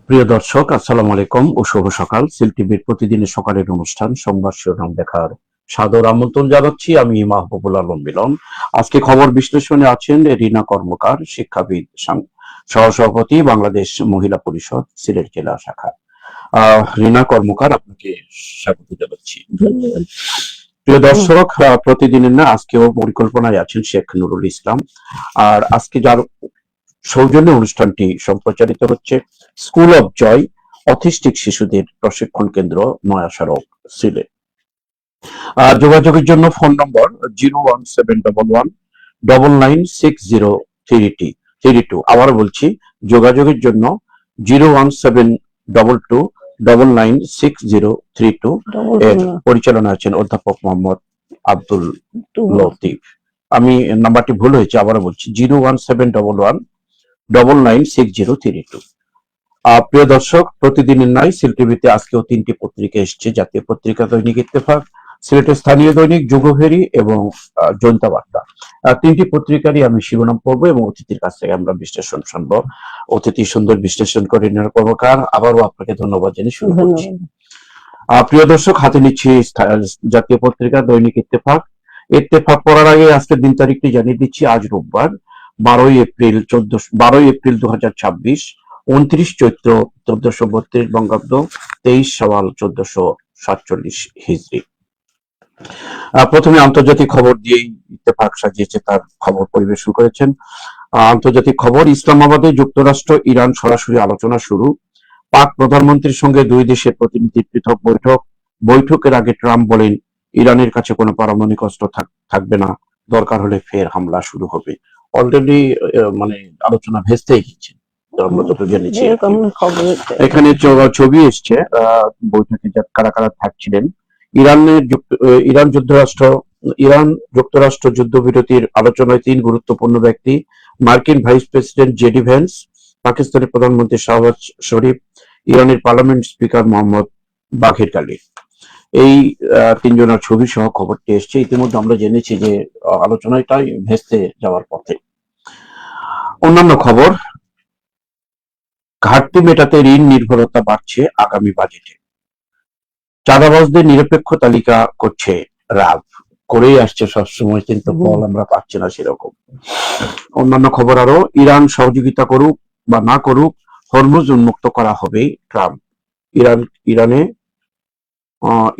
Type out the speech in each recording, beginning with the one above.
প্রিয় দর্শক, আসসালামু আলাইকুম ও শুভ সকাল। সিল টিভির প্রতিদিনের সকালের অনুষ্ঠান সংবাদ শিরোনাম দেখার সাদর আমন্ত্রণ জানাচ্ছি। আমি মাহবুবুল আলম মিলন। আজকে খবর বিশ্লেষণে আছেন রীনা কর্মকার, শিক্ষাবিদ, সহসভাপতি, বাংলাদেশ মহিলা পরিষদ সিলেট জেলা শাখা। রীনা কর্মকার, আপনাকে স্বাগত জানাচ্ছি। প্রিয় দর্শক, প্রতিদিনের না আজকেও পরিকল্পনায় আছেন শেখ নুরুল ইসলাম। আর আজকে যার সৌজন্যে অনুষ্ঠানটি সম্প্রচারিত হচ্ছে স্কুল অব জয় অটিস্টিক শিশুদের প্রশিক্ষণ কেন্দ্র, নয়া সড়ক, সিলেট। যোগাযোগের জন্য ফোন নম্বর 01711996032। আবার বলছি, যোগাযোগের জন্য 01722996032। এর পরিচালনা আছেন অধ্যাপক মোহাম্মদ আব্দুল লতিফ। আমি নাম্বারটি ভুল হয়েছে, আবারও বলছি 01711996032। প্রিয় দর্শক, প্রতিদিনের নাই সিল টিভিতে আজকেও তিনটি পত্রিকা এসছে। জাতীয় পত্রিকা দৈনিক ইত্তেফাক, সিলেটের স্থানীয় দৈনিক যুগভেরি এবং জনতা বার্তা। তিনটি পত্রিকারই আমি শিরোনাম পড়বো এবং অতিথির কাছ থেকে আমরা বিশ্লেষণ শুনবো। অতিথি সুন্দর বিশ্লেষণ করে রীনা কর্মকার, আবারও আপনাকে ধন্যবাদ জানিয়ে শুরু করছি। প্রিয় দর্শক, হাতে নিচ্ছি জাতীয় পত্রিকা দৈনিক ইত্তেফাক। ইত্তেফাক পড়ার আগে আজকের দিন তারিখটি জানিয়ে দিচ্ছি। আজ রোববার 12 এপ্রিল 2026, 29 চৈত্র 1432 বঙ্গাব্দ, 23 শাওয়াল 1447 হিজরি। প্রথমে আন্তর্জাতিক খবর দিয়েই ইত্তেফাক সাজিয়েছে, তার খবর পরিবেশন করেছেন। আন্তর্জাতিক খবর, ইসলামাবাদে যুক্তরাষ্ট্র ইরান সরাসরি আলোচনা শুরু। পাক প্রধানমন্ত্রীর সঙ্গে দুই দেশের প্রতিনিধির পৃথক বৈঠক। বৈঠকের আগে ট্রাম্প বলেন, ইরানের কাছে কোনো পারমাণবিক অস্ত্র থাকবে না, দরকার হলে ফের হামলা শুরু হবে। অলরেডি মানে আলোচনা ভেস্তেই গেছে, আমরা যত জেনেছি। এখানে ছবি এসছে বৈঠকে কারা কারা থাকছিলেন। ইরান যুক্তরাষ্ট্র যুদ্ধবিরতির আলোচনায় 3 গুরুত্বপূর্ণ ব্যক্তি: মার্কিন ভাইস প্রেসিডেন্ট জেডি ভ্যান্স, পাকিস্তানের প্রধানমন্ত্রী শাহবাজ শরীফ, ইরানের পার্লামেন্ট স্পিকার মোহাম্মদ বাঘের কালী। এই তিনজনের ছবি সহ খবরটি এসছে। ইতিমধ্যে আমরা জেনেছি যে আলোচনাটাই ভেস্তে যাওয়ার পথে। অন্যান্য খবর, ঘাটতি মেটাতে ঋণ নির্ভরতা বাড়ছে আগামী বাজেটে। চাঁদাবাজদের নিরপেক্ষ তালিকা করছে র্যাব, করেই আসছে সবসময়, কিন্তু ফল আমরা পাচ্ছি না সেরকম। অন্যান্য খবর আরো, ইরান সহযোগিতা করুক বা না করুক, হরমুজ উন্মুক্ত করা হবে ট্রাম্প।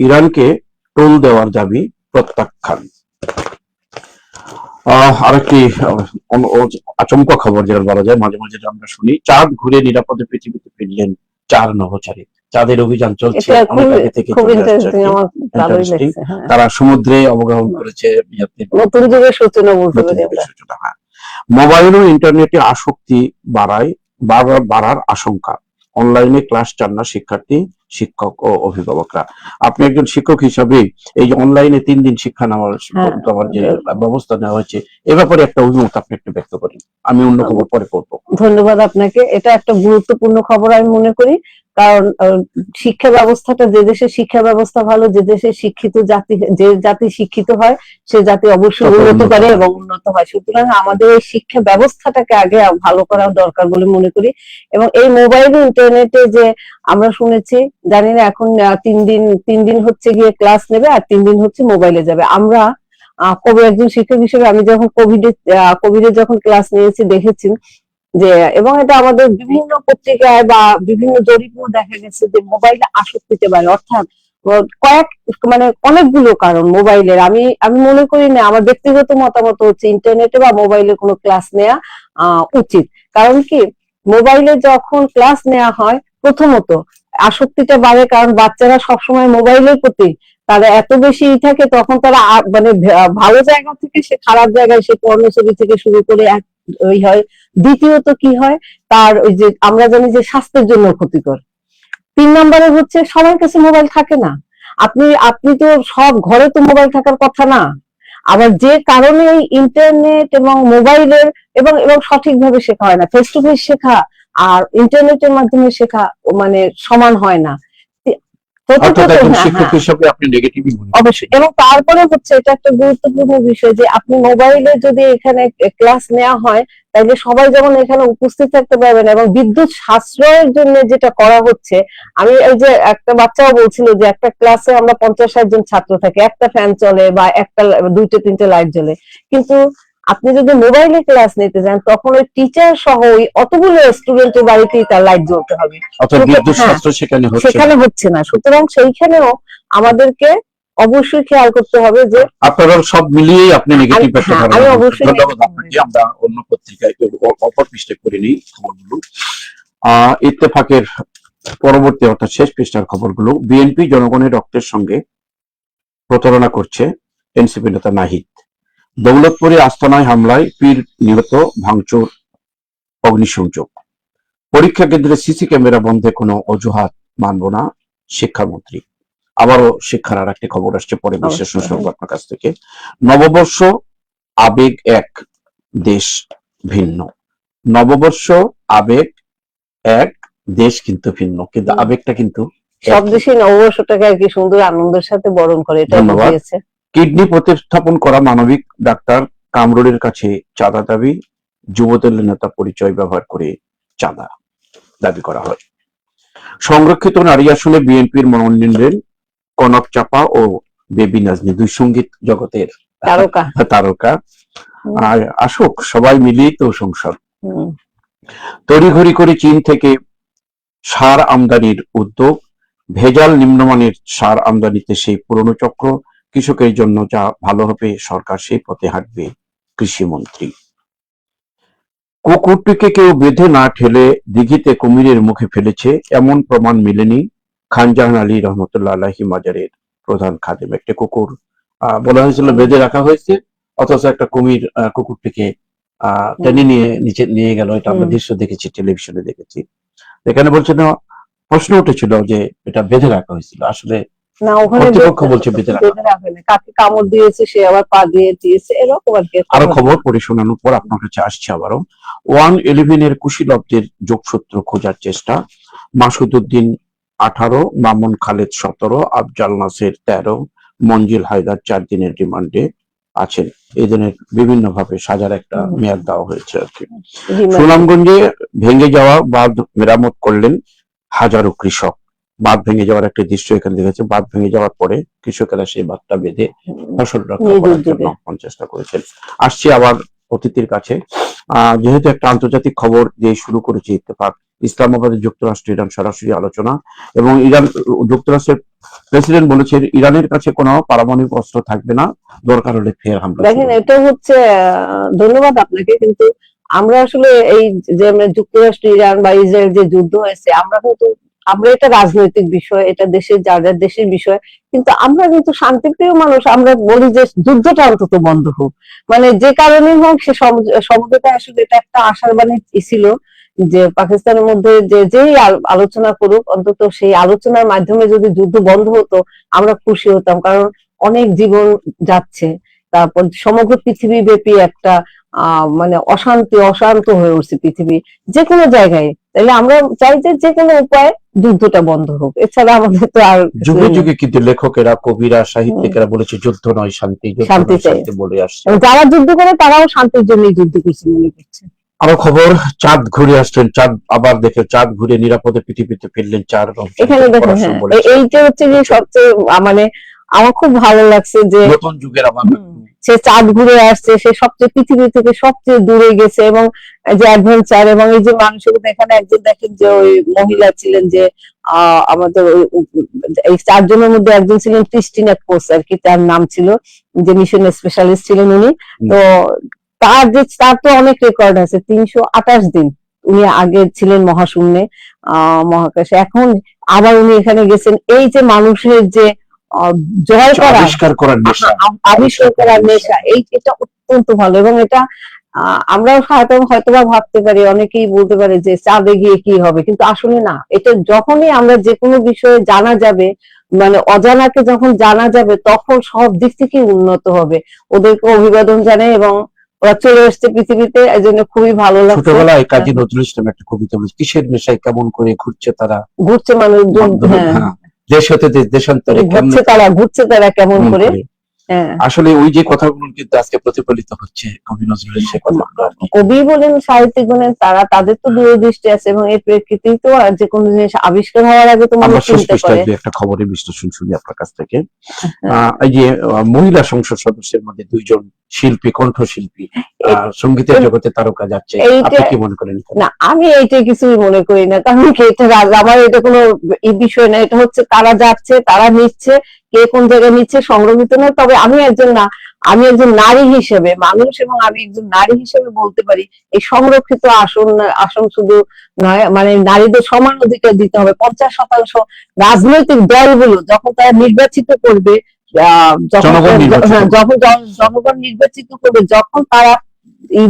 ইরানকে টোল দেওয়ার দাবি প্রত্যাখ্যান। আরেকটি আচমকা খবর যেটা বলা যায়, মাঝে মাঝে আমরা শুনি, চাঁদ ঘুরে নিরাপদে পৃথিবীতে ফিরলেন 4 নভোচারী। চাঁদের অভিযান চলছে অনেক আগে থেকে। তারা সমুদ্রে অবগাহন করেছে। নতুন যুগের সূচনা। মোবাইল ও ইন্টারনেটে আসক্তি বাড়ার আশঙ্কা। অনলাইনে ক্লাস চান না শিক্ষার্থী, শিক্ষক ও অভিভাবকরা। আপনি একজন শিক্ষক হিসাবে এই যে অনলাইনে 3 দিন শিক্ষা নেওয়ার যে ব্যবস্থা নেওয়া হয়েছে, এ ব্যাপারে একটা অভিমত আপনি একটু ব্যক্ত করেন। আমি অন্য খবর পরে করব। ধন্যবাদ আপনাকে। এটা একটা গুরুত্বপূর্ণ খবর আমি মনে করি, কারণ শিক্ষা ব্যবস্থাটা, যে দেশের শিক্ষা ব্যবস্থা ভালো, যে দেশের শিক্ষিত জাতি, যে জাতি শিক্ষিত হয় সে জাতি অবশ্যই উন্নত করে এবং উন্নত হয়। সুতরাং আমাদের এই শিক্ষা ব্যবস্থাটাকে আগে ভালো করা দরকার বলে মনে করি। এবং এই মোবাইল ইন্টারনেটে যে আমরা শুনেছি, জানি না এখন 3 দিন হচ্ছে গিয়ে ক্লাস নেবে আর 3 দিন হচ্ছে মোবাইলে যাবে। আমরা একজন শিক্ষক হিসেবে আমি যখন কোভিডে যখন ক্লাস নিয়েছি দেখেছি যে, এবং এটা আমাদের বিভিন্ন পত্রিকায় বা বিভিন্ন জরিপেও দেখা গেছে যে মোবাইলে আসক্তিতে বাড়ে। অর্থাৎ অনেকগুলো কারণ মোবাইলের। আমি মনে করি না, আমার ব্যক্তিগত মতামত হচ্ছে ইন্টারনেটে বা মোবাইলে কোনো ক্লাস নেওয়া উচিত। কারণ কি, মোবাইলে যখন ক্লাস নেওয়া হয় প্রথমত আসক্তিটা বাড়ে, কারণ বাচ্চারা সবসময় মোবাইলের প্রতি তারা এত বেশি থাকে, তখন তারা মানে ভালো জায়গা থেকে সে খারাপ জায়গায়, সে পর্ণ ছবি থেকে শুরু করে ওই হয়। দ্বিতীয়ত কি হয়, তার ওই যে আমরা জানি যে স্বাস্থ্যের জন্য ক্ষতিকর। 3 নম্বরে হচ্ছে সবার কাছে মোবাইল থাকে না। আপনি তো সব ঘরে তো মোবাইল থাকার কথা না। আবার যে কারণে ইন্টারনেট এবং মোবাইলের এবং সঠিকভাবে শেখা হয় না। ফেস টু ফেস শেখা আর ইন্টারনেটের মাধ্যমে শেখা মানে সমান হয় না। অবশ্যই। এবং তারপরে হচ্ছে এটা একটা গুরুত্বপূর্ণ বিষয় যে আপনি মোবাইলে যদি এখানে ক্লাস নেওয়া হয়, তাইলে সবাই যেমন এখানে উপস্থিত থাকতে পারবেন, এবং বিদ্যুৎ সাশ্রয়ের জন্য যেটা করা হচ্ছে, আমি এই যে একটা বাচ্চাও বলছিল যে একটা ক্লাসে আমরা 50-60 জন ছাত্র থাকি, একটা ফ্যান চলে বা একটা 2-3টে লাইট জ্বলে, কিন্তু আপনি যদি মোবাইলে ক্লাস নিতে যান তখন ওই টিচার সহ ওই অতগুলো স্টুডেন্টের বাড়িতেই তার লাইট জ্বলতে হবে, অর্থাৎ বিদ্যুৎ হ্যাঁ, সাশ্রয় সেখানে হচ্ছে না। সেখানে হচ্ছে না। সুতরাং সেইখানেও আমাদেরকে অবশ্যই খেয়াল করতে হবে যে আপনারা সব মিলিয়েই আপনি নেগেটিভ একটা হ্যাঁ, ধারণা আমি করছেন। অবশ্যই ধন্যবাদ negative আপনাকে। আমরা অন্য পত্রিকায় অপর পৃষ্ঠায় করিনি খবরগুলো। ইত্তেফাকের পরবর্তী অর্থাৎ শেষ পৃষ্ঠার খবরগুলো, বিএনপি জনগণের রক্তের সঙ্গে প্রতারণা করছে এনসিপি নেতা নাহিদ। দৌলতপুরে আস্তানায় হামলায় পীর নিহত, ভাঙচুর, অগ্নিসংযোগ। পরীক্ষা কেন্দ্রে সিসি ক্যামেরা বন্ধে কোনো অজুহাত মানব না, শিক্ষামন্ত্রী। আবারও শিক্ষার আর একটি খবর আসছে, পরে বিশ্লেষণ শুনবো আপনার কাছ থেকে। নববর্ষ আবেগ এক, দেশ ভিন্ন। নববর্ষ আবেগ এক, দেশ কিন্তু ভিন্ন, কিন্তু আবেগটা কিন্তু সব একই। দেশে নববর্ষটাকে আর কি সুন্দর আনন্দের সাথে বরণ করে, এটা ধন্যবাদ। বুঝিয়েছে। কিডনি প্রতিস্থাপন করা মানবিক ডাক্তার কামরুলের কাছে চাঁদা দাবি, যুবদলের নেতা পরিচয় ব্যবহার করে চাঁদা দাবি করা হয়। সংরক্ষিত নারী আসনে বিএনপির মনোনয়ন কনক চাপা ও বেবি নাজনী, দুই সঙ্গীত জগতের তারকা। আর আসুক, সবাই মিলিয়ে তো সংসার। তড়িঘড়ি করে চীন থেকে সার আমদানির উদ্যোগ, ভেজাল নিম্নমানের সার আমদানিতে সেই পুরনো চক্র, কৃষকের জন্য যা ভালো হবে সরকার সেই পথে হাঁটবে কৃষিমন্ত্রী। কুকুরটিকে কেউ বেঁধে না ঠেলে দিঘিতে কুমিরের মুখে ফেলেছে এমন প্রমাণ মেলেনি খানজাহান আলী রহমতুল্লাহ আলাহি মাজারের প্রধান খাদেম। একটা কুকুর বলা হয়েছিল বেঁধে রাখা হয়েছে, অথচ একটা কুমির কুকুরটিকে টেনে নিয়ে নিচে নিয়ে গেল। এটা আমরা দৃশ্য দেখেছি, টেলিভিশনে দেখেছি। এখানে বলছে না, প্রশ্ন উঠেছিল যে এটা বেঁধে রাখা হয়েছিল, আসলে না, ওখানে কর্তৃপক্ষ বলছে বেঁধে রাখা হয়নি, কাকে কামড় দিয়েছে সে আবার পা দিয়ে দিয়েছে, এরকম আর কি। আরো খবর পরে শোনানোর পর আপনার কাছে আসছে আবারও। 111 এর কুশীলবদের যোগসূত্র খোঁজার চেষ্টা, মাসুদ উদ্দিন 18, মামুন খালেদ 17, আফজাল নাসের 13, মঞ্জিল হায়দার 4 দিনের রিমান্ডে আছেন। এই দিনের বিভিন্ন ভাবে সাজার একটা মেয়াদ দেওয়া হয়েছে আর কি। সুনামগঞ্জে ভেঙে যাওয়া বাঁধ মেরামত করলেন হাজারো কৃষক। বাঁধ ভেঙে যাওয়ার একটা দৃশ্য এখানে দেখেছে। বাঁধ ভেঙে যাওয়ার পরে কৃষকেরা সেই বাঁধটা বেঁধে ফসল রক্ষা করার জন্য চেষ্টা করেছেন। আসছি আবার অতিথির কাছে। যেহেতু একটা আন্তর্জাতিক খবর দিয়ে শুরু করেছে ইত্তেফাক, ইসলামাবাদে যুক্তরাষ্ট্র ইরান সরাসরি আলোচনা, এবং ইরান যুক্তরাষ্ট্রের প্রেসিডেন্ট বলেছেন ইরানের কাছে কোনো পারমাণবিক অস্ত্র থাকবে না, দরকার হলে ফের হামলা। দেখেন, এটা হচ্ছে, ধন্যবাদ আপনাকে, কিন্তু আমরা আসলে এই যে যুক্তরাষ্ট্র ইরান বা ইসরায়েল যে যুদ্ধ হয়েছে, আমরা এটা রাজনৈতিক বিষয়, এটা দেশের যার যার দেশের বিষয়, কিন্তু আমরা কিন্তু শান্তিপ্রিয় মানুষ, আমরা বলি যে যুদ্ধটা অন্তত বন্ধ হোক, মানে যে কারণে হোক সে সমঝোতা। আসলে এটা একটা আশার বাণী ছিল যে পাকিস্তানের মধ্যে যেই আলোচনা করুক, অন্তত সেই আলোচনার মাধ্যমে যদি যুদ্ধ বন্ধ হতো আমরা খুশি হতাম, কারণ অনেক জীবন যাচ্ছে। তারপর সমগ্র পৃথিবী ব্যাপী একটা মানে অশান্ত হয়ে উঠছে পৃথিবী যে কোনো জায়গায়। তাহলে আমরা চাই যে কোনো উপায়ে যুদ্ধটা বন্ধ হোক, এছাড়া আমাদের তো আর যুগে যুগে কিন্তু লেখকেরা, কবিরা, সাহিত্যিকেরা বলেছে যুদ্ধ নয় শান্তি, শান্তি চাই বলে আসছে। যারা যুদ্ধ করে তারাও শান্তির জন্যই যুদ্ধ করছে মনে করছে। আরো খবর, চাঁদ ঘুরে আসলেন, চাঁদ আবার দেখে চাঁদ ঘুরে নিরাপদে পৃথিবীতে ফিরলেন 4। এখানে দেখেন, এইটা হচ্ছে যে সবচেয়ে মানে আমার খুব ভালো লাগছে যে নতুন যুগের আবার সে চাঁদ ঘুরে আসছে, সে সবচেয়ে পৃথিবী থেকে সবচেয়ে দূরে গেছে, এবং যে অ্যাডভেঞ্চার, এবং এই যে মানুষের এখানে একজন দেখেন যে ওই মহিলা ছিলেন যে আমাদের এই 4 জনের মধ্যে একজন ছিলেন ক্রিস্টিনা কোস আর কি, তার নাম ছিল, যে মিশন স্পেশালিস্ট ছিলেন উনি। তো তার তো অনেক রেকর্ড আছে, 328 দিন উনি আগে ছিলেন মহাশূন্যে, মহাকাশে। এখন আবার উনি এখানে গেছেন। এই যে মানুষের যে জয় করা, আবিষ্কার করার নেশা, এটা অত্যন্ত ভালো। এবং এটা আমরা হয়তোবা ভাবতে পারি, অনেকেই বলতে পারে যে চাঁদে গিয়ে কি হবে, কিন্তু আসলে না। এটা যখনই আমরা যে কোনো বিষয়ে জানা যাবে, মানে অজানাকে যখন জানা যাবে, তখন সব দিক থেকে উন্নত হবে। ওদেরকে অভিবাদন জানাই, এবং ওরা চলে আসছে পৃথিবীতে, এই জন্য খুবই ভালো লাগছে। ছোটবেলায় কাজী নজরুল ইসলাম একটা কবিতা বলেছে, কিসের নেশায় কেমন করে ঘুরছে তারা, ঘুরছে মানুষজন, দেশ হতে দেশান্তরে ঘুরছে তারা কেমন করে। হ্যাঁ, আসলে ওই যে কথাগুলো কিন্তু আজকে প্রতিফলিত হচ্ছে কবি নজরুলের সে কথাগুলো আর কি। কবি বলেন সাহিত্যিক বলেন তারা তাদের তো দূরদৃষ্টি আছে, এবং এই প্রকৃতিই তো আর যে কোনো জিনিস আবিষ্কার হওয়ার আগে তো মানুষ আমরা শেষ চিন্তা পৃষ্ঠায় করে। দু একটা খবরের বিশ্লেষণ শুনি আপনার কাছ থেকে। হ্যাঁ, এই যে মহিলা সংসদ সদস্যের মধ্যে দুইজন শিল্পী, কণ্ঠশিল্পী, সঙ্গীতের এই- জগতে তারকা যাচ্ছে, এইটা আপনি কি মনে করেন? না, আমি এইটা কিছুই মনে করি না, কারণ কি এটা আমার এটা কোনো বিষয় না, এটা হচ্ছে তারা যাচ্ছে তারা নিচ্ছে, কে কোন জায়গায় নিচ্ছে সংরক্ষিত নয়। তবে আমি একজন না, আমি একজন নারী হিসেবে মানুষ, এবং আমি একজন নারী হিসেবে বলতে পারি এই সংরক্ষিত আসন আসন শুধু নয়, মানে নারীদের সমান অধিকার দিতে হবে। 50% রাজনৈতিক দলগুলো যখন তারা নির্বাচিত করবে, যখন জনগণ নির্বাচিত হ্যাঁ, করবে। যখন জনগণ নির্বাচিত করবে, যখন তারা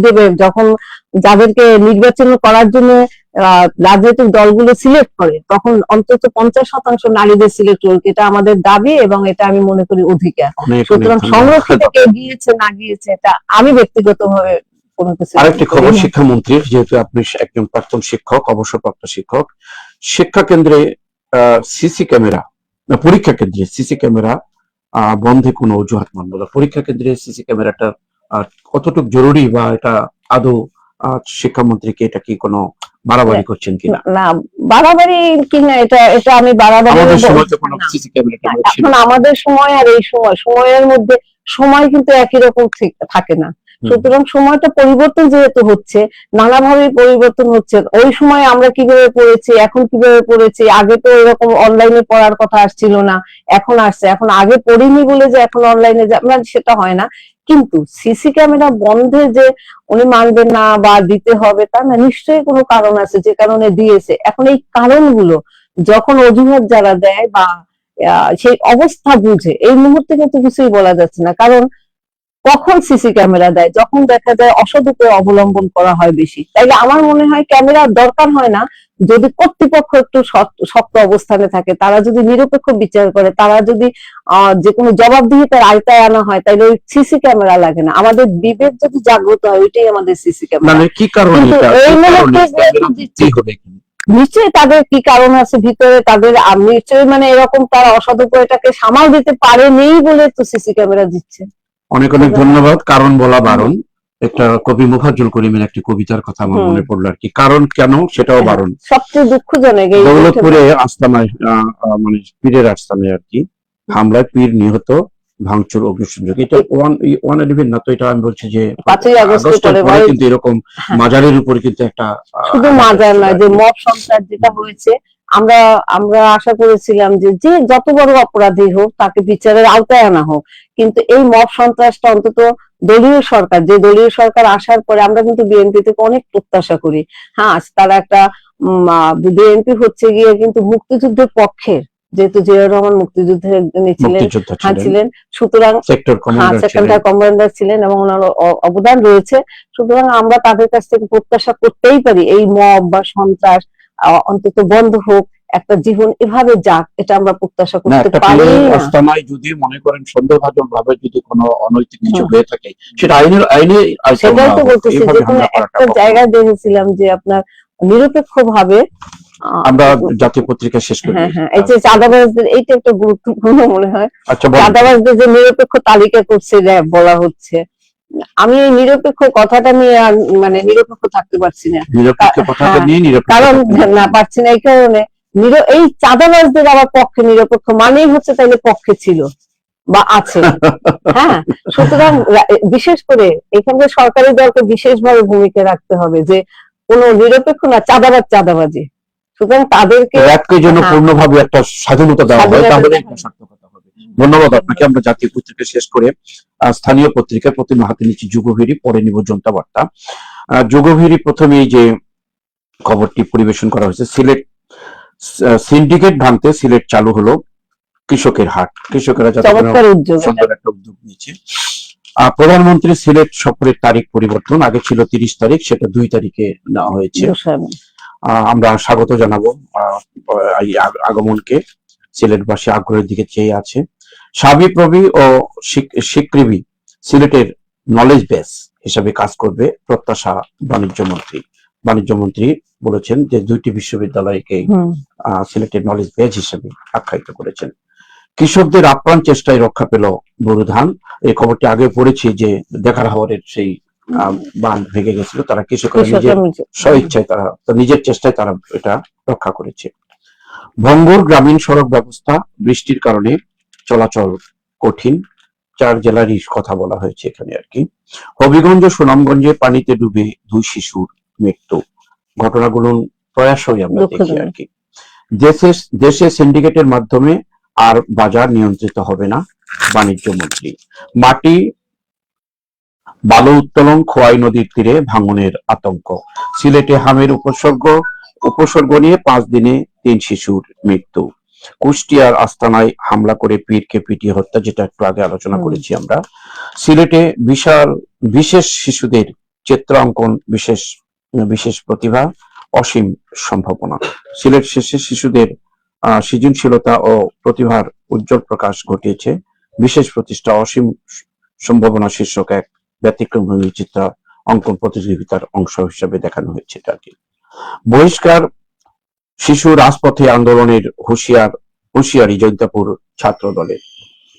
দেবে, যখন যাদেরকে নির্বাচন করার জন্য রাজনৈতিক দলগুলো সিলেক্ট করে, তখন অন্তত 50% নারীদের সিলেক্ট করুক, এটা আমাদের দাবি এবং এটা আমি মনে করি অধিকার। অনেক অনেক সুতরাং ধন্যবাদ। সংরক্ষিত কে গিয়েছে না গিয়েছে এটা আমি ব্যক্তিগতভাবে কোনো কিছু আরেকটি মনে খবর করি না। শিক্ষামন্ত্রীর, যেহেতু আপনি একজন প্রাক্তন শিক্ষক, অবসরপ্রাপ্ত শিক্ষক, শিক্ষা কেন্দ্রে সিসি ক্যামেরা, পরীক্ষা কেন্দ্রে সিসি ক্যামেরা বন্ধে কোনো অজুহাত মানব না। পরীক্ষা কেন্দ্রে সিসি ক্যামেরাটা কতটুকু জরুরি, বা এটা আদৌ শিক্ষামন্ত্রীকে এটা কি কোনো বাড়াবাড়ি করছেন কিনা? না, বাড়াবাড়ি কিনা এটা এটা আমি বাড়াবাড়ি আমাদের সময় তো বলছি কোনো না। সিসি ক্যামেরা না, ছিল এখন না। আমাদের সময় আর এই সময়ের মধ্যে সময় কিন্তু একই রকম থাকে না। সুতরাং সময়টা পরিবর্তন যেহেতু হচ্ছে, নানাভাবে পরিবর্তন হচ্ছে, ওই সময় আমরা কিভাবে পড়েছি এখন কিভাবে পড়েছি, আগে তো এরকম অনলাইনে পড়ার কথা আসছিল না, এখন আসছে। এখন আগে পড়িনি বলে যে এখন অনলাইনে সেটা হয় না। কিন্তু সিসি ক্যামেরা বন্ধে যে উনি মানবেন না বা দিতে হবে তা না, নিশ্চয়ই কোনো কারণ আছে যে কারণে দিয়েছে। এখন এই কারণগুলো যখন অজুহাত যারা দেয় বা সেই অবস্থা বুঝে, এই মুহূর্তে কিন্তু কিছুই বলা যাচ্ছে না। কারণ কখন সিসি ক্যামেরা দেয়, যখন দেখা যায় অসৎ উপায় অবলম্বন করা হয় বেশি। তাইলে আমার মনে হয় ক্যামেরার দরকার হয় না, যদি কর্তৃপক্ষ একটু শক্ত অবস্থানে থাকে, তারা যদি নিরপেক্ষ বিচার করে, তারা যদি যে কোনো জবাবদিহিতার আওতায় আনা হয়, তাইলে ওই সিসি ক্যামেরা লাগে না। আমাদের বিবেক যদি জাগ্রত হয়, ওইটাই আমাদের সিসি ক্যামেরা। মানে কি কারণে কিন্তু এটা, এই কি কারণে মুহূর্তে ক্যামেরা দিতেই হবে? নিশ্চয়ই তাদের কি কারণ আছে ভিতরে, তাদের নিশ্চয়ই মানে এরকম তারা অসৎ উপায়টাকে সামাল দিতে পারেনি বলে তো সিসি ক্যামেরা দিচ্ছে। অনেক অনেক ধন্যবাদ। কারণ বলা বারণ, একটা কবি মুফাজ্জল করিমের একটি কবিতার কথা আমার মনে পড়লো আর কি। কারণ কেন সেটাও বারণ। সবচেয়ে দুঃখজনক এই দৌলতপুরে আস্তানায় মানে পীরের আস্তানায় আর কি হামলায় পীর নিহত, ভাঙচুর, অগ্নিসংযোগ। এটা 111 না তো, এটা আমি বলছি যে 5ই আগস্টের পরে কিন্তু এরকম মাজারের উপরে কিন্তু একটা শুধু মাজার নয়, যে মব সন্ত্রাস যেটা হয়েছে, আমরা আমরা আশা করেছিলাম যে যে যত বড় অপরাধী হোক তাকে বিচারের আওতায় আনা হোক। কিন্তু এই মব সন্ত্রাসটা অন্তত দলীয় সরকার, যে দলীয় সরকার আসার পরে আমরা কিন্তু বিএনপি থেকে অনেক প্রত্যাশা করি। হ্যাঁ, তারা একটা বিএনপি হচ্ছে গিয়ে কিন্তু মুক্তিযুদ্ধের পক্ষের, যেহেতু জিয়াউর রহমান মুক্তিযুদ্ধের ছিলেন, সুতরাং সেক্টর কমান্ডার ছিলেন এবং ওনার অবদান রয়েছে। সুতরাং আমরা তাদের কাছ থেকে প্রত্যাশা করতেই পারি এই মব বা সন্ত্রাস অন্তত বন্ধ হোক, একটা জীবন এভাবে যাক, এটা আমরা প্রত্যাশা করতে পারি না। আস্তানায় যদি মনে করেন সন্দেহভাজন ভাবে যদি কোনো অনৈতিক কিছু হয়ে থাকে, সেটা আইনে সেটাই তো বলতেছি, যে কোনো একটা জায়গায় দেখেছিলাম যে আপনার নিরপেক্ষ ভাবে আমরা জাতীয় পত্রিকা শেষ করি। হ্যাঁ, এই যে চাঁদাবাজদের, এইটা একটা গুরুত্বপূর্ণ মনে হয়। চাঁদাবাজদের যে নিরপেক্ষ তালিকা করছে বলা হচ্ছে, আমি এই নিরপেক্ষ কথাটা নিয়ে মানে নিরপেক্ষ থাকতে পারছি না। কারণ না পারছি না এই কারণে, এই চাঁদাবাজদের আবার পক্ষে নিরপেক্ষ মানেই হচ্ছে তাইলে পক্ষে ছিল বা আছে। হ্যাঁ, সুতরাং বিশেষ করে এখানকার সরকারি দলকে বিশেষভাবে ভূমিকা রাখতে হবে যে কোনো নিরপেক্ষ না, চাঁদাবাজি। সুতরাং তাদেরকে জন্য পূর্ণভাবে একটা স্বাধীনতা দেওয়া হয়, তাহলে সার্থকতা হবে। ধন্যবাদ আপনাকে। আমরা জাতীয় পত্রিকা শেষ করে স্থানীয় পত্রিকায় প্রথমে হাতে নিচ্ছি যুগভেরি, পরে নিব জনতা বার্তা। যুগভেরি প্রথমে এই যে খবরটি পরিবেশন করা হয়েছে, সিলেট সিন্ডিকেট ভাঙতে সিলেট চালু হলো কৃষকের হাট। কৃষকেরা সুন্দর একটা উদ্যোগ নিয়েছে। প্রধানমন্ত্রী সিলেট সফরের তারিখ পরিবর্তন, আগে ছিল 30 তারিখ, সেটা 2 তারিখে নেওয়া হয়েছে। আমরা স্বাগত জানাবো আগমনকে। সিলেটবাসী আগ্রহের দিকে চেয়ে আছে। সাবিপ্রবি ও শিকৃবি সিলেটের নলেজ বেস হিসাবে কাজ করবে প্রত্যাশা বাণিজ্য মন্ত্রী বলেছেন যে 2টি বিশ্ববিদ্যালয়কে সিলেটের নলেজ বেস হিসেবে আখ্যায়িত করেছেন। কৃষকদের আপ্রাণ চেষ্টায় রক্ষা পেল বোরো ধান। এই খবরটি আগে পড়েছি যে দেখার হাওরের সেই বাঁধ ভেঙে গেছিল, তারা কৃষকরা নিজের স্বইচ্ছায় তারা নিজের চেষ্টায় তারা এটা রক্ষা করেছে। ভঙ্গুর গ্রামীণ সড়ক ব্যবস্থা, বৃষ্টির কারণে চলাচল কঠিন। 4 জেলারই কথা বলা হয়েছে এখানে আর কি। হবিগঞ্জ ও সুনামগঞ্জে পানিতে ডুবে 2 শিশুর মৃত্যু। ঘটনাগুলো প্রয়াসই আমরা দেখি আর কি। দেশে সিন্ডিকেটের মাধ্যমে আর বাজার নিয়ন্ত্রিত হবে না, বাণিজ্য মন্ত্রী। মাটি বালু উত্তোলন, খোয়াই নদীর তীরে ভাঙনের আতঙ্ক। সিলেটে হামের উপসর্গ নিয়ে 5 দিনে 3 শিশুর মৃত্যু। কুষ্টিয়ার আস্তানায় হামলা করে পীরকে পিটিয়ে হত্যা, যেটা একটু আগে আলোচনা করেছি আমরা। সিলেটে বিশেষ শিশুদের চিত্রাঙ্কন, বিশেষ প্রতিভা, অসীম সম্ভাবনা। সিলেট শেষে শিশুদের সৃজনশীলতা ও প্রতিভার উজ্জ্বল প্রকাশ ঘটিয়েছে। বিশেষ প্রতিষ্ঠা, অসীম সম্ভাবনা শীর্ষক এক ব্যতিক্রমী চিত্র অঙ্কন প্রতিযোগিতার অংশ হিসেবে দেখানো হয়েছে এটাকে। বহিষ্কার শিশু রাজপথে আন্দোলনের হুঁশিয়ারি জৈন্তাপুর ছাত্র দলের।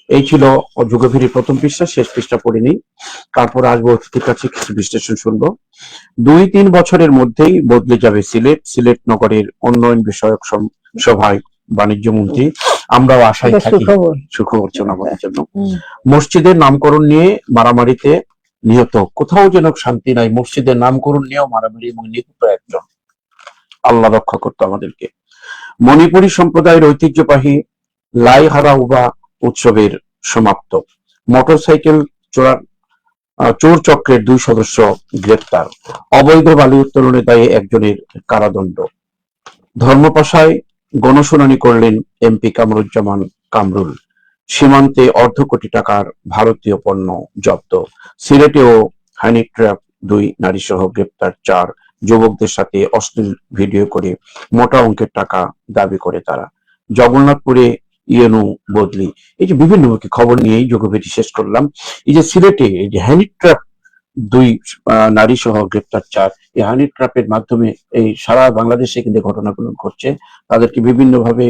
এই ছিল যুগফেরি প্রথম পৃষ্ঠা, শেষ পৃষ্ঠা পড়িনি। তারপর আসবো অতিথির কাছে কিছু বিশ্লেষণ শুনবো। 2-3 বছরের মধ্যেই বদলে যাবে সিলেট নগরের উন্নয়ন বিষয়ক সভায় বাণিজ্য মন্ত্রী। আমরাও আশায় থাকি, সুখবর আমাদের জন্য। মসজিদের নামকরণ নিয়ে মারামারিতে নিহত, কোথাও যেন শান্তি নাই। মসজিদের নামকরণ নিয়েও মারামারি এবং নিহত একজন, আল্লাহ রক্ষা করতো আমাদেরকে। মণিপুরী সম্প্রদায়ের ঐতিহ্যবাহী লাইহারাউবা উৎসবের সমাপ্ত। মোটরসাইকেল চোর চক্রের 2 সদস্য গ্রেপ্তার। অবৈধ বালু উত্তোলনের দায়ে একজনের কারাদণ্ড। ধর্মপাশায় গণশুনানি করলেন এমপি কামরুজ্জামান কামরুল। সীমান্তে অর্ধ কোটি টাকার ভারতীয় পণ্য জব্দ। সিলেটেও হানি ট্র্যাপ, 2 নারী সহ গ্রেপ্তার 4 যুবকদের সাথে অশ্লীল ভিডিও করে মোটা অঙ্কের টাকা দাবি করে তারা। জগন্নাথপুরে ইয়েনু বদলি। এই যে বিভিন্ন খবর নিয়েই যুগভেটি শেষ করলাম। এই যে সিলেটে এই যে হানি ট্র্যাপ, 2 নারী সহ গ্রেপ্তার 4, এই হানি ট্র্যাপের মাধ্যমে এই সারা বাংলাদেশে কিন্তু ঘটনাগুলো ঘটছে। তাদেরকে বিভিন্ন ভাবে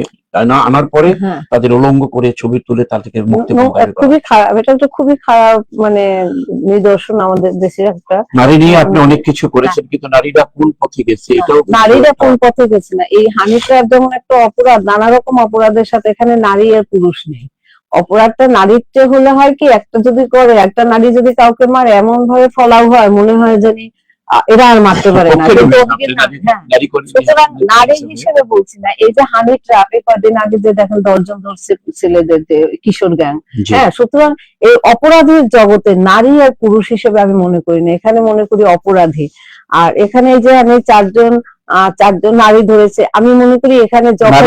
আনার পরে তাদের উলঙ্গ করে ছবি তুলে তাদেরকে মুক্তি খুবই খারাপ, এটা তো খুবই খারাপ মানে নিদর্শন আমাদের দেশের একটা। নারী নিয়ে আপনি অনেক কিছু করেছেন, কিন্তু নারীরা কোন পথে গেছে এটাও নারীরা কোন পথে গেছে না। এই হানি ট্র্যাপ যেমন একটা অপরাধ, নানা রকম অপরাধের সাথে এখানে নারী আর পুরুষ নেই। অপরাধটা নারীত্বে হলে হয় কি, একটা যদি করে, একটা নারী যদি কাউকে মারে এমন ভাবে ফলাও হয় মনে হয় জানি এরা আর মারতে পারে না। সুতরাং নারী হিসেবে বলছি না। এই যে হানি ট্র্যাপ, কয়েকদিন আগে যে দেখেন 10 জন ধরছে ছেলেদের, কিশোর গ্যাং। হ্যাঁ, সুতরাং এই অপরাধীর জগতে নারী আর পুরুষ হিসেবে আমি মনে করি না, এখানে মনে করি অপরাধী। আর এখানে এই যে আমি 4 জন নারী ধরেছে, আমি মনে করি এখানে যখন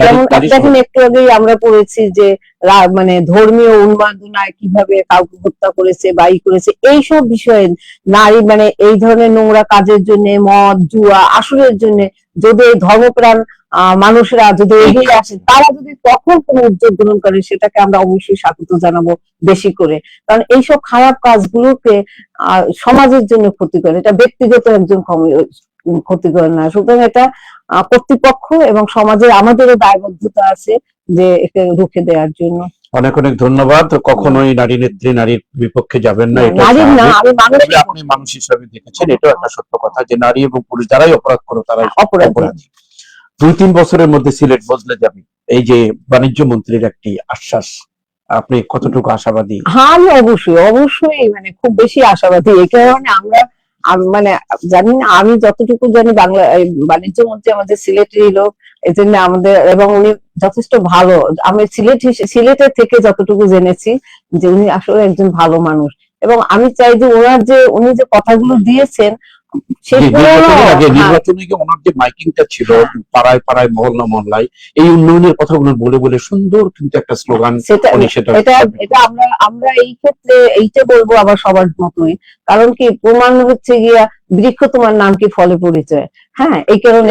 যেমন দেখেন একটু আগেই আমরা পড়েছি যে মানে ধর্মীয় উন্মাদনায় কিভাবে কাউকে হত্যা করেছে বা করেছে, এইসব বিষয়ে নারী মানে এই ধরনের নোংরা কাজের জন্য, মদ জুয়া আসরের জন্য যদি এই ধর্মপ্রাণ মানুষরা যদি এগিয়ে আসে, তারা যদি তখন কোনো উদ্যোগ গ্রহণ করে, সেটাকে আমরা অবশ্যই স্বাগত জানাবো বেশি করে। কারণ এইসব খারাপ কাজগুলোকে সমাজের জন্য ক্ষতিকর, এটা ব্যক্তিগত একজন ক্ষতিকর না। সুতরাং এটা কর্তৃপক্ষ এবং সমাজের আমাদেরও দায়বদ্ধতা আছে যে একে রুখে দেওয়ার জন্য। অনেক অনেক ধন্যবাদ। কখনোই নারী নেত্রী নারীর বিপক্ষে যাবেন না, এটা আপনি মানুষ হিসাবে দেখেছেন, এটাও একটা সত্য কথা যে নারী এবং পুরুষ যারাই অপরাধ করে তারাই অপরাধী। 2-3 বছরের মধ্যে সিলেট বদলে যাবে, এই যে বাণিজ্য মন্ত্রীর একটি আশ্বাস, আপনি কতটুকু আশাবাদী? হ্যাঁ, আমি অবশ্যই মানে খুব বেশি আশাবাদী। এই কারণে আমরা মানে জানি না, আমি যতটুকু জানি বাংলা বাণিজ্য মন্ত্রী আমাদের সিলেটেরই লোক, এই জন্য আমাদের, এবং উনি যথেষ্ট ভালো। আমি সিলেটের থেকে যতটুকু জেনেছি যে উনি আসলে একজন ভালো মানুষ, এবং আমি চাই যে উনি যে কথাগুলো দিয়েছেন নির্বাচনে ওনার যে মাইকিংটা ছিল পাড়ায় পাড়ায় মহল্লায় এই উন্নয়নের কথাগুলো বলে বলে সুন্দর কিন্তু একটা স্লোগান, এটা আমরা এই ক্ষেত্রে এইটা বলবো আবার সবার মতোই। কারণ কি, প্রমাণ হচ্ছে গিয়া বৃক্ষ তোমার নাম কি ফলে পরিচয়। হ্যাঁ, এই কারণে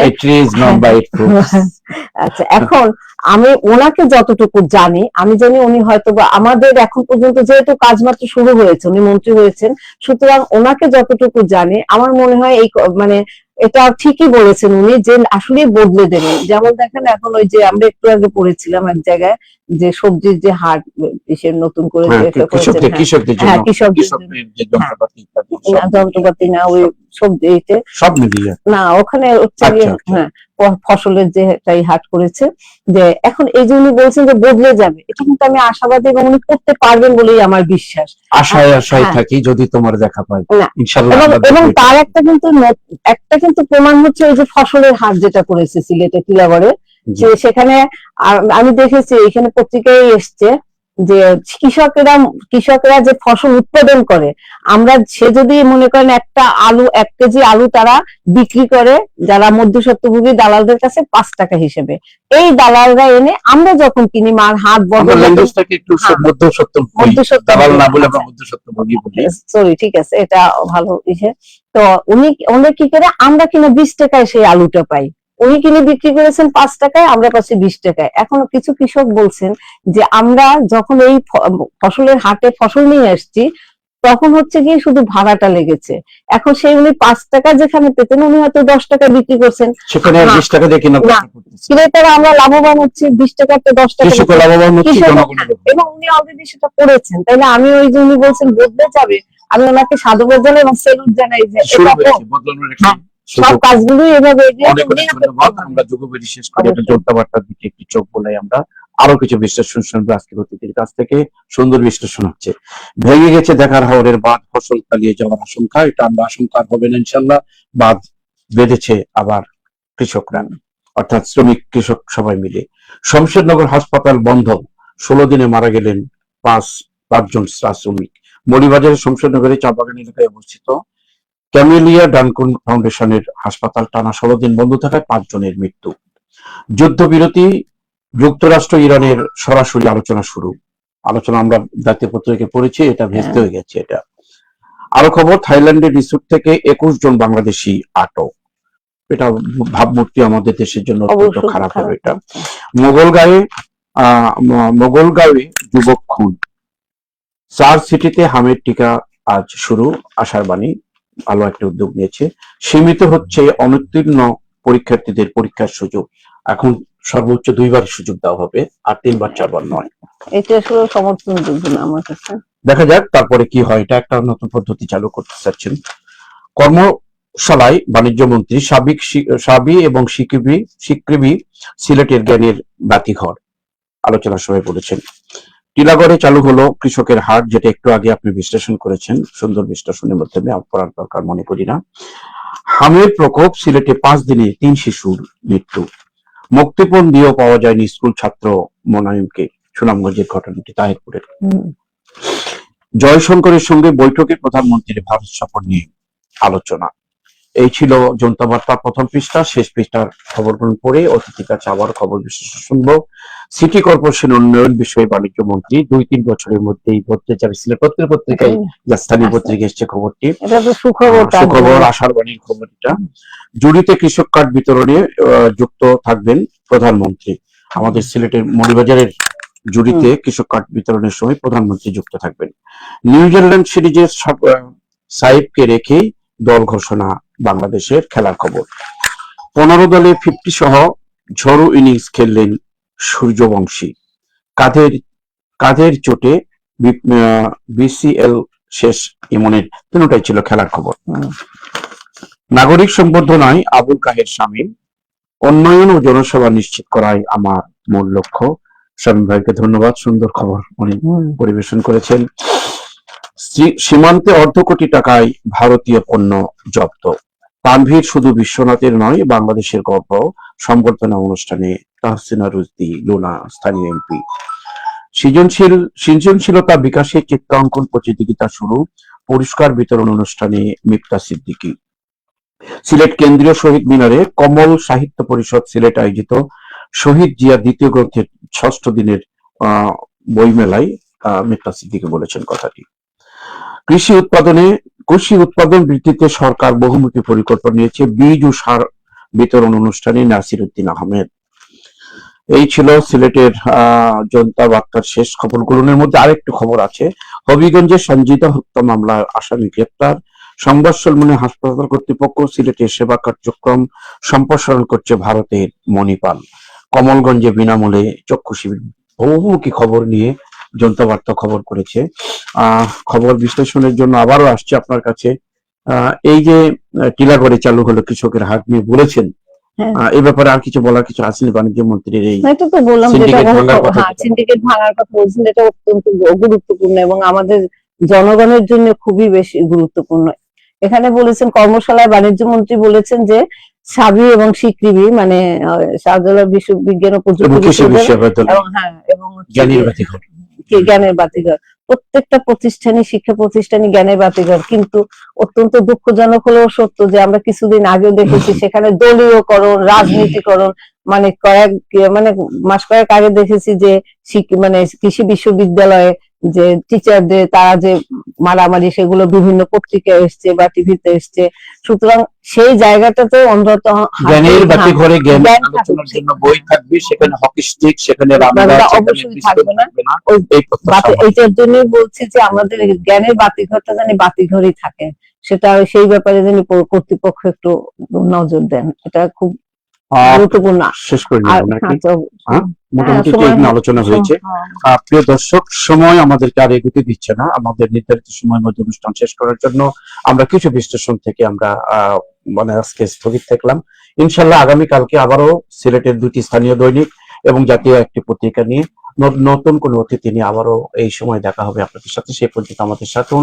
আচ্ছা, এখন আমি ওনাকে যতটুকু জানি, আমি জানি উনি হয়তো বা আমাদের এখন পর্যন্ত যেহেতু কাজ মাত্র শুরু হয়েছে, উনি মন্ত্রী হয়েছেন, সুতরাং ওনাকে যতটুকু জানি আমার মনে হয় এই মানে এটা ঠিকই বলেছেন উনি যে আসলে বদলে দেবে। যেমন দেখেন এখন ওই যে আমরা একটু আগে পড়েছিলাম এক জায়গায় যে সবজির যে হাট সে নতুন করে যে একটা করেছেন, হ্যাঁ কৃষকদের জন্য, হ্যাঁ কৃষকদের জন্য, কৃষকদের যে হ্যাঁ যন্ত্রপাতি ইত্যাদি না যন্ত্রপাতি না ওই সবজি এইতে সব মিলিয়ে। না ওখানে হচ্ছে গিয়ে, আচ্ছা, আচ্ছা। হ্যাঁ ফসলের যে একটাই হাট করেছে, যে এখন এই যে উনি বলছেন যে বদলে যাবে, এটা কিন্তু আমি আশাবাদী এবং উনি করতে পারবেন বলেই আমার বিশ্বাস। আশায় আশায় হ্যাঁ। থাকি, যদি তোমার দেখা পাই না, ইনশাআল্লাহ। এবং তার একটা কিন্তু প্রমাণ হচ্ছে ওই যে ফসলের হাট যেটা করেছে সিলেটে টিলাগড়ে, যে সেখানে আমি দেখেছি এখানে পত্রিকায় এসছে যে কৃষকেরা যে ফসল উৎপাদন করে, সে যদি মনে করেন একটা আলু 1 কেজি আলু তারা বিক্রি করে যারা মধ্যস্বত্বভোগী দালালদের কাছে 5 টাকা হিসেবে, এই দালালরা এনে আমরা যখন কিনি মার হাত বন্ধ, ল্যাঙ্গুয়েজটাকে একটু দালাল না বলে আমরা মধ্যস্বত্বভোগী বলি। সরি, ঠিক আছে, এটা ভালো ইসে। তো উনি কি করে আমরা কিনা 20 টাকায় সেই আলুটা পাই, উনি কিনে বিক্রি করেছেন 5 টাকায়, আমরা পাচ্ছি 20 টাকায়। এখনো কিছু কৃষক বলছেন যে আমরা যখন এই ফসলের হাটে ফসল নিয়ে আসছি তখন হচ্ছে কি শুধু ভাড়াটা লেগেছে, এখন সেই উনি 5 টাকা যেখানে পেতেন উনি হয়তো 10 টাকা বিক্রি করছেন, সেখানে 20 টাকা দিয়ে কিনা ক্রেতারা আমরা লাভবান হচ্ছি, 20 টাকাতে 10 টাকা লাভবান হচ্ছে, এবং উনি অলরেডি সেটা করেছেন। তাইলে আমি ওই যে উনি বলছেন বদলে যাবে, আমি ওনাকে সাধুবাদ জানাই এবং সেলুট জানাই যে সব কাজগুলোই এভাবে আমরা যুগবেদী শেষ করে একটা যোদ্ধাবার্তার দিকে একটি চোখ বলে আমরা আরো কিছু বিশ্লেষণ শুনবো আজকের অতিথির কাছ থেকে। সুন্দর বিশ্লেষণ হচ্ছে। ভেঙে গেছে দেখার হাওরের বাঁধ, ফসল কালিয়ে যাওয়ার আশঙ্কা, এটা আমরা আশঙ্কা হবে না ইনশাল্লাহ। বাঁধ বেঁধেছে আবার কৃষকরা, অর্থাৎ শ্রমিক কৃষক সবাই মিলে। শমশেরনগর হাসপাতাল বন্ধ, 16 দিনে মারা গেলেন পাঁচজন শ্রমিক। মৌলভীবাজারের শমশেরনগরে চা বাগান এলাকায় অবস্থিত ক্যামেলিয়া ডানকুন ফাউন্ডেশনের হাসপাতাল টানা 16 দিন বন্ধ থাকায় 5 জনের মৃত্যু। যুদ্ধবিরতি, যুক্তরাষ্ট্র ইরানের সরাসরি আলোচনা শুরু। আলোচনা আমরা জাতীয় পত্রিকায় পড়েছি, এটা ভেস্তে হয়ে গেছে। এটা আরো খবর, থাইল্যান্ডের রিসোর্ট থেকে 21 জন বাংলাদেশি আটক। এটা ভাবমূর্তি আমাদের দেশের জন্য অত্যন্ত খারাপ হবে। এটা মোগলগাঁওয়ে যুবক খুন। 4 সিটিতে হামের টিকা আজ শুরু, আশার বাণী ভালো একটা উদ্যোগ নিয়েছে। সীমিত হচ্ছে অনুত্তীর্ণ পরীক্ষার্থীদের পরীক্ষার সুযোগ, এখন সর্বোচ্চ 2 বার সুযোগ দেওয়া হবে, আর 3 বার 4 বার নয়। এটা আসলে সমর্থনযোগ্য না আমার কাছে। দেখা যাক তারপরে কি হয়। এটা একটা নতুন পদ্ধতি চালু করতে চাচ্ছেন। কর্মশালায় বাণিজ্য মন্ত্রী সাবি এবং সিকৃবি সিলেটের জ্ঞানের বাতিঘর আলোচনা সভায় বলেছেন। টিলাগড়ে চালু হলো কৃষকের হাট, যেটা একটু আগে আপনি বিশ্লেষণ করেছেন, সুন্দর বিশ্লেষণের মাধ্যমে পড়ার দরকার মনে করি না। হামের প্রকোপ, সিলেটে 5 দিনে 3 শিশুর মৃত্যু। মুক্তিপণ দিয়েও পাওয়া যায়নি স্কুল ছাত্র মোনায়েমকে, সুনামগঞ্জের ঘটনাটি তাহিরপুরের। জয়শঙ্করের সঙ্গে বৈঠকে প্রধানমন্ত্রীর ভারত সফর নিয়ে আলোচনা। এই ছিল জনতা বার্তা প্রথম পৃষ্ঠা। শেষ পৃষ্ঠার খবরগুলো পড়ে অতিথির কাছে আবার খবর বিশ্লেষণ শুনবো। সিটি কর্পোরেশন উন্নয়ন বিষয়ে বাণিজ্য মন্ত্রী 2-3 বছরের মধ্যেই বলতে যাবে সিলেট পত্রিকায়, স্থানীয় পত্রিকায় এসছে খবরটি। সুখবর, আশার বাণীর খবর এটা। জুড়িতে কৃষক কার্ড বিতরণে যুক্ত থাকবেন প্রধানমন্ত্রী। আমাদের সিলেটের মৌলভীবাজারের জুড়িতে কৃষক কার্ড বিতরণের সময় প্রধানমন্ত্রী যুক্ত থাকবেন। নিউজিল্যান্ড সিরিজের সাইফকে রেখেই দল ঘোষণা বাংলাদেশের। খেলার খবর, 15 দলে 50 সহ ঝড়ো ইনিংস খেললেন সূর্যবংশী। কাঁধের চোটে বিসিএল শেষ ইমনের। তিনটাই ছিল খেলার খবর। নাগরিক সংবর্ধনায় আবুল কাহের শামীম। উন্নয়ন ও জনসেবা নিশ্চিত করাই আমার মূল লক্ষ্য। শামীম ভাইকে ধন্যবাদ, সুন্দর খবর উনি পরিবেশন করেছেন। সীমান্তে 1/2 কোটি টাকায় ভারতীয় পণ্য জব্দ। তানভীর শুধু বিশ্বনাথের নয়, বাংলাদেশের গর্ব। সংবর্ধনা অনুষ্ঠানে তাহসিনা রুজদি লুনা, স্থানীয় এমপি। সৃজনশীলতা বিকাশে চিত্রাঙ্কন প্রতিযোগিতা শুরু, পুরস্কার বিতরণ অনুষ্ঠানে মিফতা সিদ্দিকী। সিলেট কেন্দ্রীয় শহীদ মিনারে কমল সাহিত্য পরিষদ সিলেট আয়োজিত শহীদ জিয়া দ্বিতীয় গ্রন্থের 6ষ্ঠ দিনের বইমেলায় মিফতা সিদ্দিকী বলেছেন কথাটি। কৃষি উৎপাদন বৃদ্ধিতে সরকার বহুমুখী পরিকল্পনা নিয়েছে, বীজ ও সার বিতরণ অনুষ্ঠানে নাসির উদ্দিন আহমেদ। এই ছিল সিলেটের জনতা বার্তার শেষ খবরগুলোর মধ্যে আরেকটু খবর আছে। হবিগঞ্জে সঞ্জিতা হত্যা মামলার আসামি গ্রেপ্তার, সংবাদ সম্মেলনে হাসপাতাল কর্তৃপক্ষ সিলেটের সেবা কার্যক্রম সম্প্রসারণ করছে ভারতের মণিপাল। কমলগঞ্জে বিনামূল্যে চক্ষু শিবির। বহুমুখী খবর নিয়ে জনতাবার্তা খবর করেছে। খবর বিশ্লেষণের জন্য আবারও আসছে আপনার কাছে। এই যে টিলাগড়ে চালু হলো কৃষকের হাট নিয়ে বলেছেন, হ্যাঁ। এই ব্যাপারে আর কিছু বলার কিছু আছে বাণিজ্য মন্ত্রীর এই এটা তো বললাম যেটা সিন্ডিকেট ভাঙার কথা যেটা? সিন্ডিকেট ভাঙার কথা বলছেন, এটা অত্যন্ত গুরুত্বপূর্ণ এবং আমাদের জনগণের জন্য খুবই বেশি গুরুত্বপূর্ণ। এখানে বলেছেন কর্মশালায় বাণিজ্য মন্ত্রী বলেছেন যে সাবি এবং সিকৃবি মানে শাহজালাল বিশ্ববিজ্ঞান ও প্রযুক্তি বিশ্ববিদ্যালয় এবং হ্যাঁ এবং জ্ঞানীর বাতিঘর, জ্ঞানের বাতিঘর, প্রত্যেকটা প্রতিষ্ঠানই শিক্ষা প্রতিষ্ঠানই জ্ঞানের বাতিঘর। কিন্তু অত্যন্ত দুঃখজনক হলেও সত্য যে আমরা কিছুদিন আগেও দেখেছি সেখানে দলীয়করণ, রাজনীতিকরণ, মানে মাস কয়েক আগে দেখেছি যে মানে কৃষি বিশ্ববিদ্যালয়ে যে টিচারদের তারা যে মারামারি, সেগুলো বিভিন্ন পত্রিকায় এসছে বা টিভিতে এসছে। সুতরাং সেই জায়গাটাতে অন্তত জ্ঞানের বাতিঘরে জ্ঞান আলোচনার জন্য বই থাকবে, সেখানে হকি স্টিক, সেখানে অবশ্যই থাকবে না। এইটার জন্যই বলছি যে আমাদের জ্ঞানের বাতিঘরটা জানি বাতিঘরই থাকে, সেটা সেই ব্যাপারে জানি কর্তৃপক্ষ একটু নজর দেন, এটা খুব গুরুত্বপূর্ণ। শেষ করে মোটামুটি সময় আলোচনা হয়েছে। প্রিয় দর্শক, সময় আমাদেরকে আর এগোতে দিচ্ছে না। আমাদের নির্ধারিত সময়ের মধ্যে অনুষ্ঠান শেষ করার জন্য আমরা কিছু বিশ্লেষণ থেকে আমরা মানে আজকে স্থগিত থাকলাম। ইনশাল্লাহ আগামীকালকে আবারও সিলেটের দুটি স্থানীয় দৈনিক এবং জাতীয় একটি পত্রিকা নিয়ে নতুন কোন অতিথি নিয়ে আবারও এই সময় দেখা হবে আপনাদের সাথে। সেই পর্যন্ত আমাদের সাথে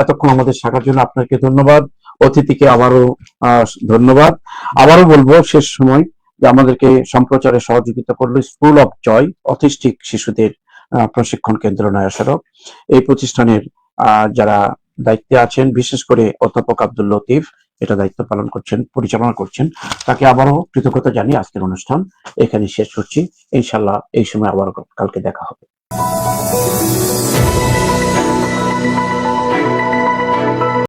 এতক্ষণ আমাদের থাকার জন্য আপনাকে ধন্যবাদ, অতিথিকে আবারও ধন্যবাদ। আবারও বলবো শেষ সময় যে আমাদেরকে সম্প্রচারে সহযোগিতা করলো স্কুল অফ জয় অটিস্টিক শিশুদের প্রশিক্ষণ কেন্দ্র নয়া সড়ক। এই প্রতিষ্ঠানের যারা দায়িত্বে আছেন, বিশেষ করে অধ্যাপক আব্দুল লতিফ এটা দায়িত্ব পালন করছেন, পরিচালনা করছেন, তাকে আবারও কৃতজ্ঞতা জানিয়ে আজকের অনুষ্ঠান এখানে শেষ করছি। ইনশাল্লাহ এই সময় আবার কালকে দেখা হবে।